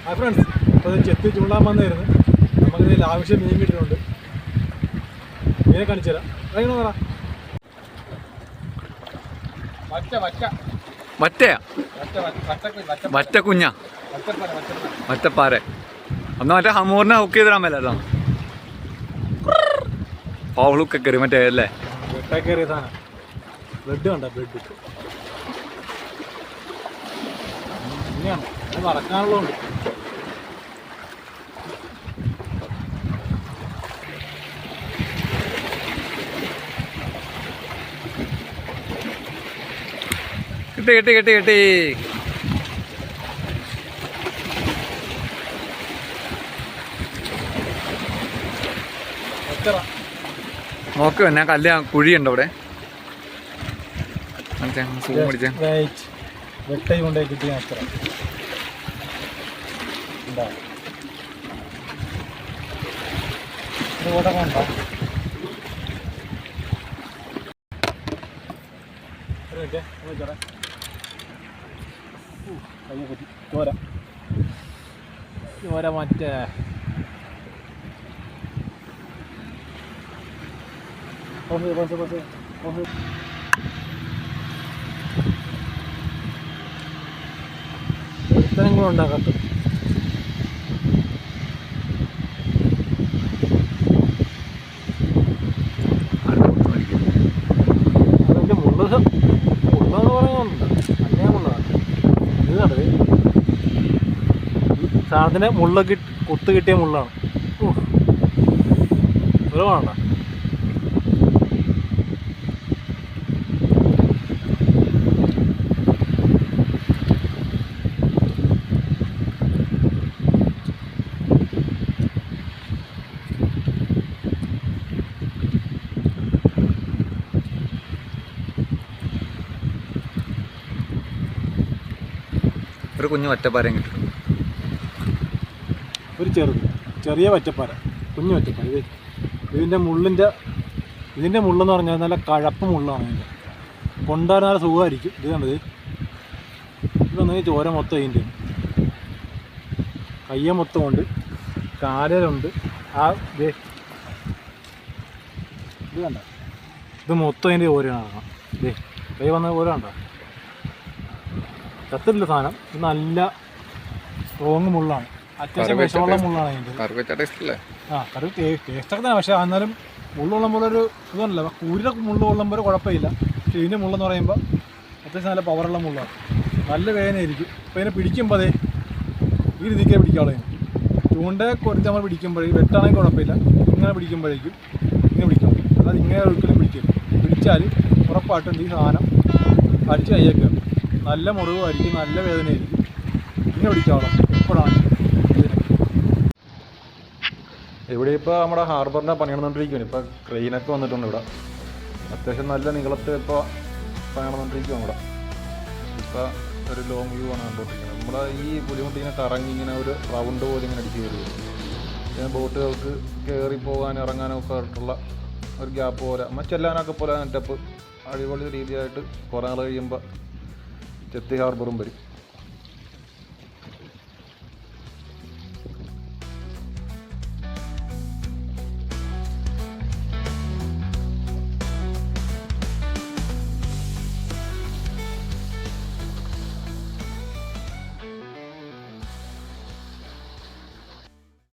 Hi friends, അപ്പോൾ ചെത്തി ചൂണ്ടാൻ വന്നായിരുന്നു. നമുക്കിതിൽ ആവശ്യം മീൻ കിട്ടിയിട്ടുണ്ട്. മീനെ കാണിച്ചു തരാം. അതെങ്ങനെ പറ? വറ്റക്കുഞ്ഞ വറ്റപ്പാര ഒന്ന് മറ്റേ ഹമൂറിനെ ഹുക്ക് ചെയ്തിടാൻ മേലോ പൗളൊക്കെ കയറി മറ്റേ അല്ലേ വെട്ട കയറിയ സാധനം. ബ്രെഡ് കണ്ട ബ്രെഡ് ഇങ്ങനെയാണ് അത് നടക്കാനുള്ളതുണ്ട്. കിട്ടി കിട്ടി കിട്ടി കിട്ടി നോക്ക് ഞാൻ കല്ല് കുഴിയുണ്ടോ അവിടെ വെട്ടയും കൊണ്ടേ കിട്ടിയ അത്ര ഓട്ടൊക്കെ ഉണ്ടോ? ചോര ചോര മറ്റേ ഒരുത്തരങ്ങളും ഉണ്ടാകത്ത്. അതിൻ്റെ മുള്ളെന്ന് പറയുന്നുണ്ട്. അന്നേ മുള്ളതാണ് ഇത് കണ്ടത്. സാധനത്തിന് കുത്ത് കിട്ടിയ മുള്ളാണ്. വേണ്ട ഒരു കുഞ്ഞു വറ്റപ്പാരയും കിട്ടും. ഒരു ചെറിയ വറ്റപ്പാര, കുഞ്ഞു വറ്റപ്പാര. ഇതിൻ്റെ മുള്ളെന്ന് പറഞ്ഞാൽ നല്ല കഴപ്പ് മുള്ളാണ്. ഇതിൻ്റെ കൊണ്ടാൽ നല്ല സുഖമായിരിക്കും. ഇത് കണ്ടത് ഇതൊന്നെങ്കിൽ ചോര മൊത്തം ഇതിൻ്റെ കയ്യ മൊത്തം ഉണ്ട്, കാലുണ്ട്. ഇത് കണ്ട ഇത് മൊത്തം അതിൻ്റെ ഓരമാണ്. കൈ വന്ന ഓരോ കണ്ടോ? ചത്തില്ല സാധനം. ഇത് നല്ല സ്ട്രോങ് മുള്ളാണ്. അത്യാവശ്യം വിഷമുള്ള മുള്ളാണ് അതിൻ്റെ. കറി ടേസ്റ്റൊക്കെ തന്നെ. പക്ഷേ എന്നാലും മുള്ളുള്ളുമ്പോൾ ഒരു ഇതല്ല. കൂരിയുടെ മുള്ളു കൊള്ളുമ്പോൾ കുഴപ്പമില്ല. പക്ഷേ ഇതിൻ്റെ മുള്ളെന്ന് പറയുമ്പോൾ അത്യാവശ്യം നല്ല പവറുള്ള മുള്ളാണ്. നല്ല വേദനയായിരിക്കും. അപ്പോൾ ഇതിനെ പിടിക്കുമ്പോൾ ഈ രീതിക്കേ പിടിക്കാവുള്ളൂ. ചൂണ്ട കുറച്ച് നമ്മൾ പിടിക്കുമ്പോഴേ വെട്ടാണെങ്കിൽ കുഴപ്പമില്ല. ഇങ്ങനെ പിടിക്കുമ്പോഴേക്കും ഇങ്ങനെ പിടിക്കണം. അതായത് ഇങ്ങനെ ഒരിക്കലും പിടിച്ചാൽ ഉറപ്പായിട്ടുണ്ട് ഈ സാധനം അടിച്ച് കയ്യേക്കുക. നല്ല മുറിവായിരിക്കും, നല്ല വേദനയായിരിക്കും. ഇങ്ങനെ പിടിക്കാവണം എപ്പോഴാണ്. ഇവിടെ ഇപ്പോൾ നമ്മുടെ ഹാർബറിൻ്റെ പണി നടന്നുകൊണ്ടിരിക്കുകയാണ്. ഇപ്പോൾ ക്രെയിനൊക്കെ വന്നിട്ടുണ്ട് ഇവിടെ. അത്യാവശ്യം നല്ല നീളത്തിൽ ഇപ്പോൾ പണി നടന്നുകൊണ്ടിരിക്കുകയാണ് ഇവിടെ. ഇപ്പോൾ ഒരു ലോങ് വ്യൂ ആണ് കണ്ടുകൊണ്ടിരിക്കുന്നത്. നമ്മുടെ ഈ പുലിമുട്ടിങ്ങനെ കറങ്ങി ഇങ്ങനെ ഒരു റൗണ്ട് പോലെ ഇങ്ങനെ അടിച്ച് കയറി വരും. പിന്നെ ബോട്ടുകൾക്ക് കയറി പോകാനും ഇറങ്ങാനൊക്കെ ആയിട്ടുള്ള ഒരു ഗ്യാപ്പ് പോലെ ചെല്ലാനൊക്കെ പോലെ സെറ്റപ്പ് അടിപൊളി രീതിയായിട്ട് കുറേ നാൾ കഴിയുമ്പോൾ ചെത്തി ഹാർബറും വരും.